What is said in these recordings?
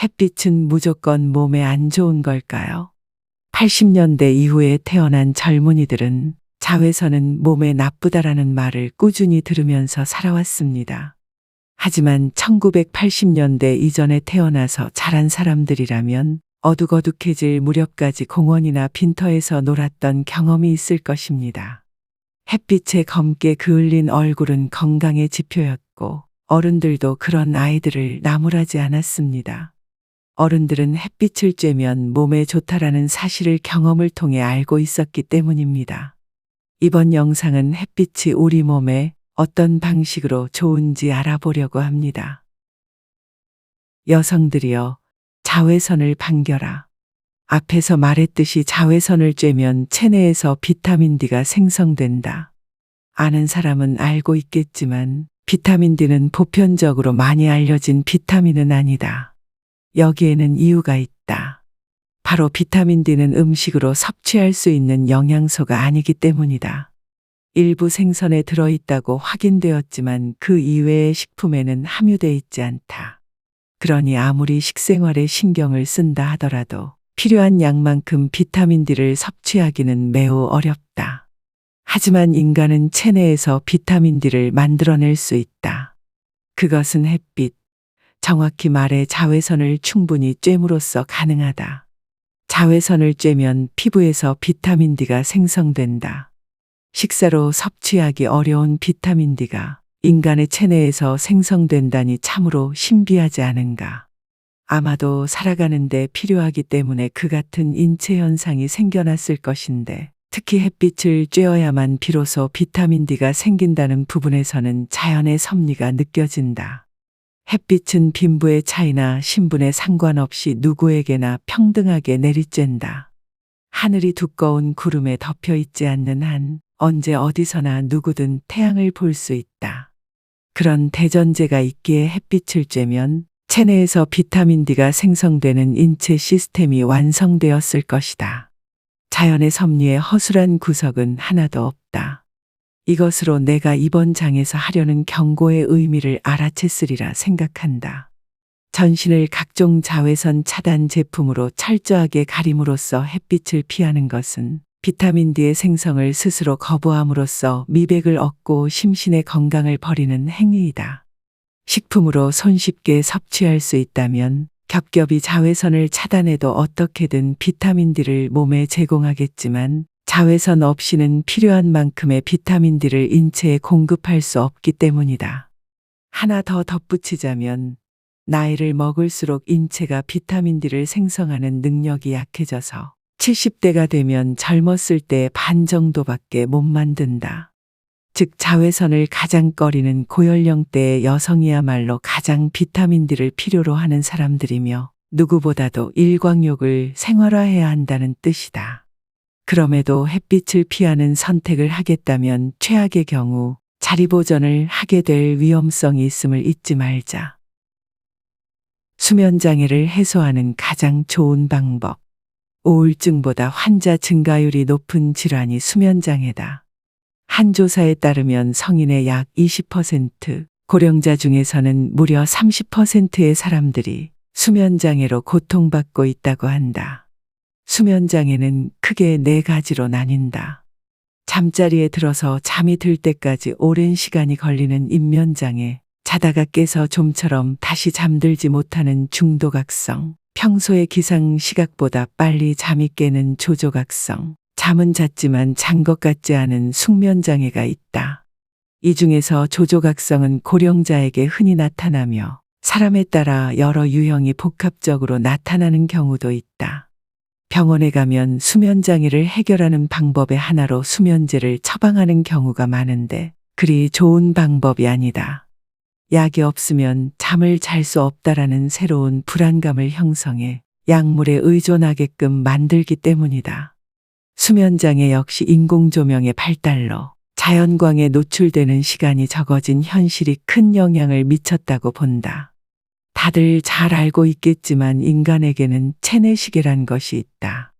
햇빛은 무조건 몸에 안 좋은 걸까요? 80년대 이후에 태어난 젊은이들은 자외선은 몸에 나쁘다라는 말을 꾸준히 들으면서 살아왔습니다. 하지만 1980년대 이전에 태어나서 자란 사람들이라면 어둑어둑해질 무렵까지 공원이나 빈터에서 놀았던 경험이 있을 것입니다. 햇빛에 검게 그을린 얼굴은 건강의 지표였고 어른들도 그런 아이들을 나무라지 않았습니다. 어른들은 햇빛을 쬐면 몸에 좋다라는 사실을 경험을 통해 알고 있었기 때문입니다. 이번 영상은 햇빛이 우리 몸에 어떤 방식으로 좋은지 알아보려고 합니다. 여성들이여, 자외선을 반겨라. 앞에서 말했듯이 자외선을 쬐면 체내에서 비타민 D가 생성된다. 아는 사람은 알고 있겠지만 비타민 D는 보편적으로 많이 알려진 비타민은 아니다. 여기에는 이유가 있다. 바로 비타민 D는 음식으로 섭취할 수 있는 영양소가 아니기 때문이다. 일부 생선에 들어있다고 확인되었지만 그 이외의 식품에는 함유되어 있지 않다. 그러니 아무리 식생활에 신경을 쓴다 하더라도 필요한 양만큼 비타민 D를 섭취하기는 매우 어렵다. 하지만 인간은 체내에서 비타민 D를 만들어낼 수 있다. 그것은 햇빛, 정확히 말해 자외선을 충분히 쬐므로써 가능하다. 자외선을 쬐면 피부에서 비타민 D가 생성된다. 식사로 섭취하기 어려운 비타민 D가 인간의 체내에서 생성된다니 참으로 신비하지 않은가. 아마도 살아가는데 필요하기 때문에 그 같은 인체 현상이 생겨났을 것인데 특히 햇빛을 쬐어야만 비로소 비타민 D가 생긴다는 부분에서는 자연의 섭리가 느껴진다. 햇빛은 빈부의 차이나 신분에 상관없이 누구에게나 평등하게 내리쬐다. 하늘이 두꺼운 구름에 덮여 있지 않는 한 언제 어디서나 누구든 태양을 볼 수 있다. 그런 대전제가 있기에 햇빛을 쬐면 체내에서 비타민 D가 생성되는 인체 시스템이 완성되었을 것이다. 자연의 섭리에 허술한 구석은 하나도 없다. 이것으로 내가 이번 장에서 하려는 경고의 의미를 알아챘으리라 생각한다. 전신을 각종 자외선 차단 제품으로 철저하게 가림으로써 햇빛을 피하는 것은 비타민 D의 생성을 스스로 거부함으로써 미백을 얻고 심신의 건강을 버리는 행위이다. 식품으로 손쉽게 섭취할 수 있다면 겹겹이 자외선을 차단해도 어떻게든 비타민 D를 몸에 제공하겠지만 자외선 없이는 필요한 만큼의 비타민 D를 인체에 공급할 수 없기 때문이다. 하나 더 덧붙이자면 나이를 먹을수록 인체가 비타민 D를 생성하는 능력이 약해져서 70대가 되면 젊었을 때의 반 정도밖에 못 만든다. 즉 자외선을 가장 꺼리는 고연령대의 여성이야말로 가장 비타민 D를 필요로 하는 사람들이며 누구보다도 일광욕을 생활화해야 한다는 뜻이다. 그럼에도 햇빛을 피하는 선택을 하겠다면 최악의 경우 자리보전을 하게 될 위험성이 있음을 잊지 말자. 수면장애를 해소하는 가장 좋은 방법. 우울증보다 환자 증가율이 높은 질환이 수면장애다. 한 조사에 따르면 성인의 약 20%, 고령자 중에서는 무려 30%의 사람들이 수면장애로 고통받고 있다고 한다. 수면장애는 크게 4가지로 나뉜다. 잠자리에 들어서 잠이 들 때까지 오랜 시간이 걸리는 입면장애, 자다가 깨서 좀처럼 다시 잠들지 못하는 중도각성, 평소의 기상 시각보다 빨리 잠이 깨는 조조각성, 잠은 잤지만 잔 것 같지 않은 숙면장애가 있다. 이 중에서 조조각성은 고령자에게 흔히 나타나며 사람에 따라 여러 유형이 복합적으로 나타나는 경우도 있다. 병원에 가면 수면장애를 해결하는 방법의 하나로 수면제를 처방하는 경우가 많은데 그리 좋은 방법이 아니다. 약이 없으면 잠을 잘 수 없다라는 새로운 불안감을 형성해 약물에 의존하게끔 만들기 때문이다. 수면장애 역시 인공조명의 발달로 자연광에 노출되는 시간이 적어진 현실이 큰 영향을 미쳤다고 본다. 다들 잘 알고 있겠지만 인간에게는 체내시계란 것이 있다.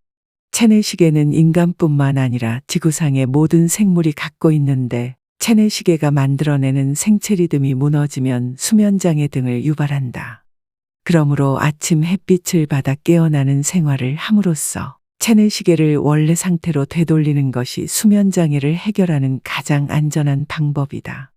체내시계는 인간뿐만 아니라 지구상의 모든 생물이 갖고 있는데 체내시계가 만들어내는 생체 리듬이 무너지면 수면장애 등을 유발한다. 그러므로 아침 햇빛을 받아 깨어나는 생활을 함으로써 체내 시계를 원래 상태로 되돌리는 것이 수면 장애를 해결하는 가장 안전한 방법이다.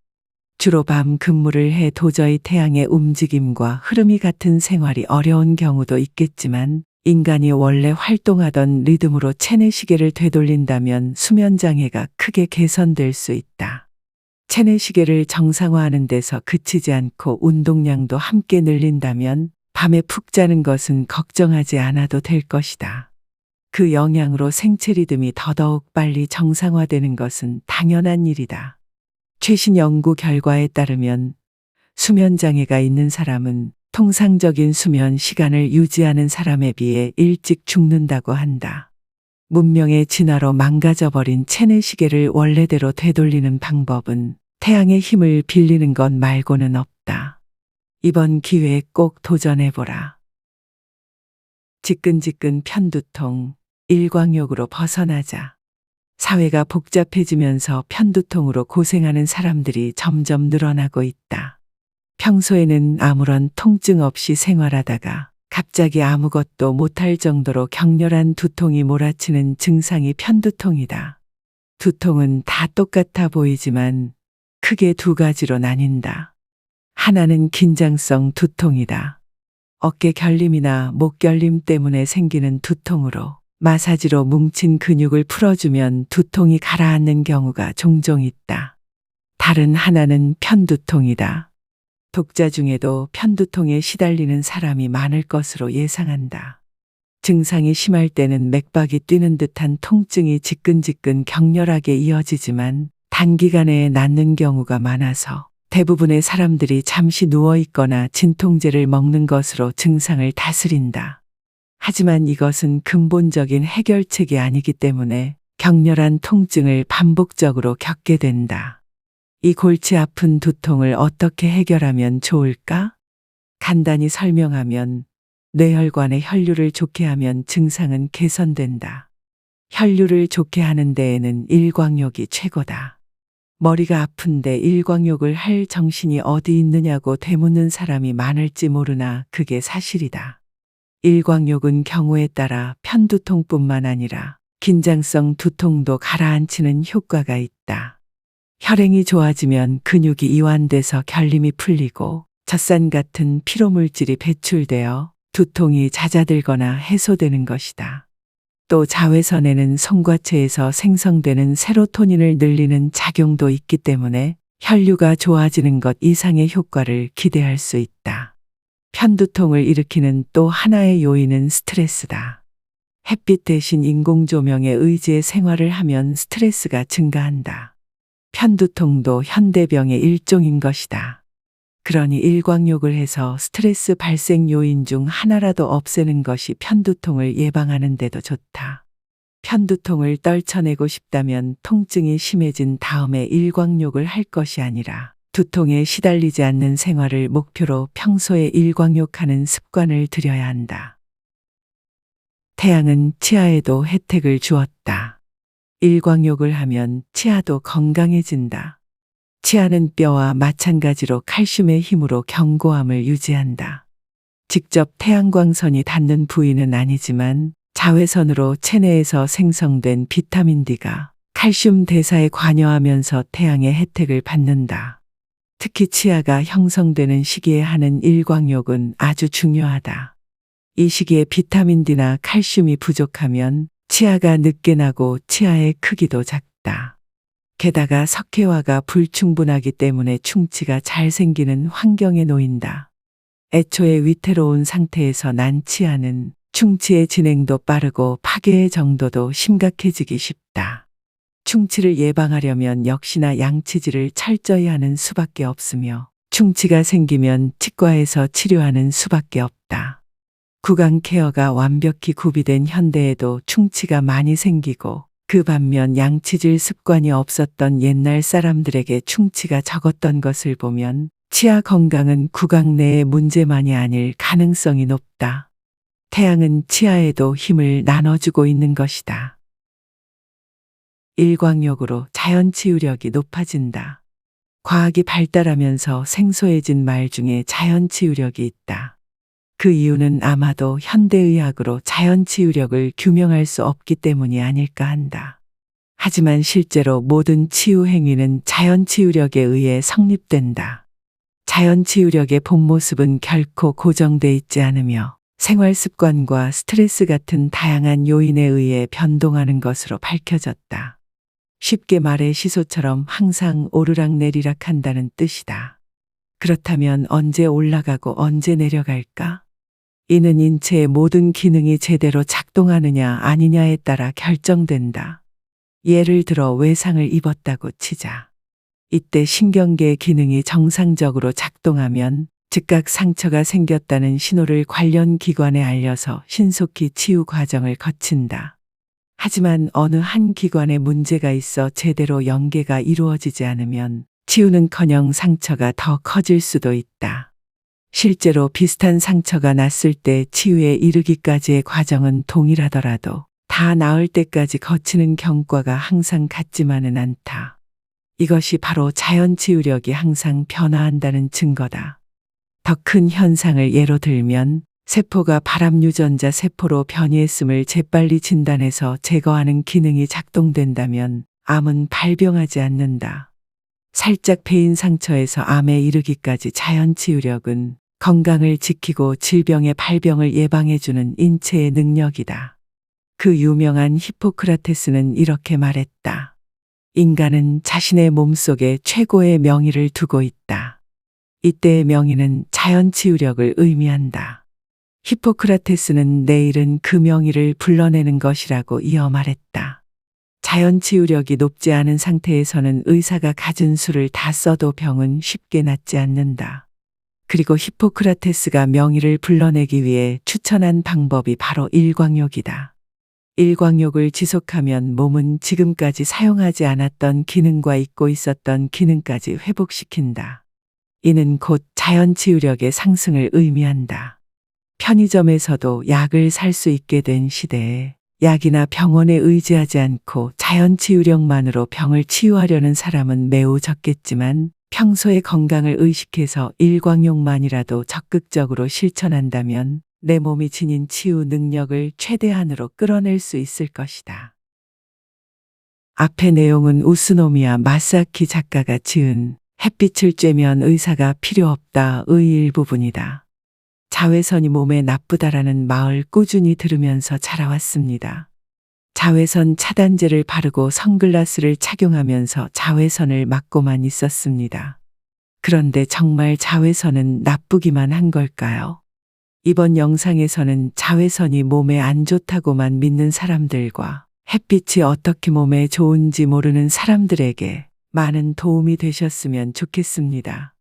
주로 밤 근무를 해 도저히 태양의 움직임과 흐름이 같은 생활이 어려운 경우도 있겠지만 인간이 원래 활동하던 리듬으로 체내 시계를 되돌린다면 수면 장애가 크게 개선될 수 있다. 체내 시계를 정상화하는 데서 그치지 않고 운동량도 함께 늘린다면 밤에 푹 자는 것은 걱정하지 않아도 될 것이다. 그 영향으로 생체 리듬이 더더욱 빨리 정상화되는 것은 당연한 일이다. 최신 연구 결과에 따르면 수면 장애가 있는 사람은 통상적인 수면 시간을 유지하는 사람에 비해 일찍 죽는다고 한다. 문명의 진화로 망가져버린 체내 시계를 원래대로 되돌리는 방법은 태양의 힘을 빌리는 것 말고는 없다. 이번 기회에 꼭 도전해보라. 지끈지끈 편두통, 일광욕으로 벗어나자. 사회가 복잡해지면서 편두통으로 고생하는 사람들이 점점 늘어나고 있다. 평소에는 아무런 통증 없이 생활하다가 갑자기 아무것도 못할 정도로 격렬한 두통이 몰아치는 증상이 편두통이다. 두통은 다 똑같아 보이지만 크게 두 가지로 나뉜다. 하나는 긴장성 두통이다. 어깨 결림이나 목 결림 때문에 생기는 두통으로 마사지로 뭉친 근육을 풀어주면 두통이 가라앉는 경우가 종종 있다. 다른 하나는 편두통이다. 독자 중에도 편두통에 시달리는 사람이 많을 것으로 예상한다. 증상이 심할 때는 맥박이 뛰는 듯한 통증이 지끈지끈 격렬하게 이어지지만 단기간에 낫는 경우가 많아서 대부분의 사람들이 잠시 누워있거나 진통제를 먹는 것으로 증상을 다스린다. 하지만 이것은 근본적인 해결책이 아니기 때문에 격렬한 통증을 반복적으로 겪게 된다. 이 골치 아픈 두통을 어떻게 해결하면 좋을까? 간단히 설명하면 뇌혈관의 혈류를 좋게 하면 증상은 개선된다. 혈류를 좋게 하는 데에는 일광욕이 최고다. 머리가 아픈데 일광욕을 할 정신이 어디 있느냐고 되묻는 사람이 많을지 모르나 그게 사실이다. 일광욕은 경우에 따라 편두통뿐만 아니라 긴장성 두통도 가라앉히는 효과가 있다. 혈행이 좋아지면 근육이 이완돼서 결림이 풀리고 젖산 같은 피로물질이 배출되어 두통이 잦아들거나 해소되는 것이다. 또 자외선에는 송과체에서 생성되는 세로토닌을 늘리는 작용도 있기 때문에 혈류가 좋아지는 것 이상의 효과를 기대할 수 있다. 편두통을 일으키는 또 하나의 요인은 스트레스다. 햇빛 대신 인공조명에 의지해 생활을 하면 스트레스가 증가한다. 편두통도 현대병의 일종인 것이다. 그러니 일광욕을 해서 스트레스 발생 요인 중 하나라도 없애는 것이 편두통을 예방하는 데도 좋다. 편두통을 떨쳐내고 싶다면 통증이 심해진 다음에 일광욕을 할 것이 아니라 두통에 시달리지 않는 생활을 목표로 평소에 일광욕하는 습관을 들여야 한다. 태양은 치아에도 혜택을 주었다. 일광욕을 하면 치아도 건강해진다. 치아는 뼈와 마찬가지로 칼슘의 힘으로 견고함을 유지한다. 직접 태양광선이 닿는 부위는 아니지만 자외선으로 체내에서 생성된 비타민 D가 칼슘 대사에 관여하면서 태양의 혜택을 받는다. 특히 치아가 형성되는 시기에 하는 일광욕은 아주 중요하다. 이 시기에 비타민 D나 칼슘이 부족하면 치아가 늦게 나고 치아의 크기도 작다. 게다가 석회화가 불충분하기 때문에 충치가 잘 생기는 환경에 놓인다. 애초에 위태로운 상태에서 난 치아는 충치의 진행도 빠르고 파괴의 정도도 심각해지기 쉽다. 충치를 예방하려면 역시나 양치질을 철저히 하는 수밖에 없으며 충치가 생기면 치과에서 치료하는 수밖에 없다. 구강 케어가 완벽히 구비된 현대에도 충치가 많이 생기고 그 반면 양치질 습관이 없었던 옛날 사람들에게 충치가 적었던 것을 보면 치아 건강은 구강 내의 문제만이 아닐 가능성이 높다. 태양은 치아에도 힘을 나눠주고 있는 것이다. 일광욕으로 자연 치유력이 높아진다. 과학이 발달하면서 생소해진 말 중에 자연 치유력이 있다. 그 이유는 아마도 현대의학으로 자연치유력을 규명할 수 없기 때문이 아닐까 한다. 하지만 실제로 모든 치유 행위는 자연치유력에 의해 성립된다. 자연치유력의 본 모습은 결코 고정돼 있지 않으며 생활 습관과 스트레스 같은 다양한 요인에 의해 변동하는 것으로 밝혀졌다. 쉽게 말해 시소처럼 항상 오르락내리락 한다는 뜻이다. 그렇다면 언제 올라가고 언제 내려갈까? 이는 인체의 모든 기능이 제대로 작동하느냐 아니냐에 따라 결정된다. 예를 들어 외상을 입었다고 치자. 이때 신경계의 기능이 정상적으로 작동하면 즉각 상처가 생겼다는 신호를 관련 기관에 알려서 신속히 치유 과정을 거친다. 하지만 어느 한 기관에 문제가 있어 제대로 연계가 이루어지지 않으면 치유는커녕 상처가 더 커질 수도 있다. 실제로 비슷한 상처가 났을 때 치유에 이르기까지의 과정은 동일하더라도 다 나을 때까지 거치는 경과가 항상 같지만은 않다. 이것이 바로 자연치유력이 항상 변화한다는 증거다. 더 큰 현상을 예로 들면 세포가 발암유전자 세포로 변이했음을 재빨리 진단해서 제거하는 기능이 작동된다면 암은 발병하지 않는다. 살짝 베인 상처에서 암에 이르기까지 자연치유력은 건강을 지키고 질병의 발병을 예방해주는 인체의 능력이다. 그 유명한 히포크라테스는 이렇게 말했다. 인간은 자신의 몸속에 최고의 명의를 두고 있다. 이때의 명의는 자연치유력을 의미한다. 히포크라테스는 내일은 그 명의를 불러내는 것이라고 이어 말했다. 자연치유력이 높지 않은 상태에서는 의사가 가진 수를 다 써도 병은 쉽게 낫지 않는다. 그리고 히포크라테스가 명의를 불러내기 위해 추천한 방법이 바로 일광욕이다. 일광욕을 지속하면 몸은 지금까지 사용하지 않았던 기능과 잊고 있었던 기능까지 회복시킨다. 이는 곧 자연치유력의 상승을 의미한다. 편의점에서도 약을 살 수 있게 된 시대에 약이나 병원에 의지하지 않고 자연치유력만으로 병을 치유하려는 사람은 매우 적겠지만 평소의 건강을 의식해서 일광욕만이라도 적극적으로 실천한다면 내 몸이 지닌 치유 능력을 최대한으로 끌어낼 수 있을 것이다. 앞의 내용은 우스노미야 마사키 작가가 지은 햇빛을 쬐면 의사가 필요 없다의 일부분이다. 자외선이 몸에 나쁘다라는 말을 꾸준히 들으면서 자라왔습니다. 자외선 차단제를 바르고 선글라스를 착용하면서 자외선을 막고만 있었습니다. 그런데 정말 자외선은 나쁘기만 한 걸까요? 이번 영상에서는 자외선이 몸에 안 좋다고만 믿는 사람들과 햇빛이 어떻게 몸에 좋은지 모르는 사람들에게 많은 도움이 되셨으면 좋겠습니다.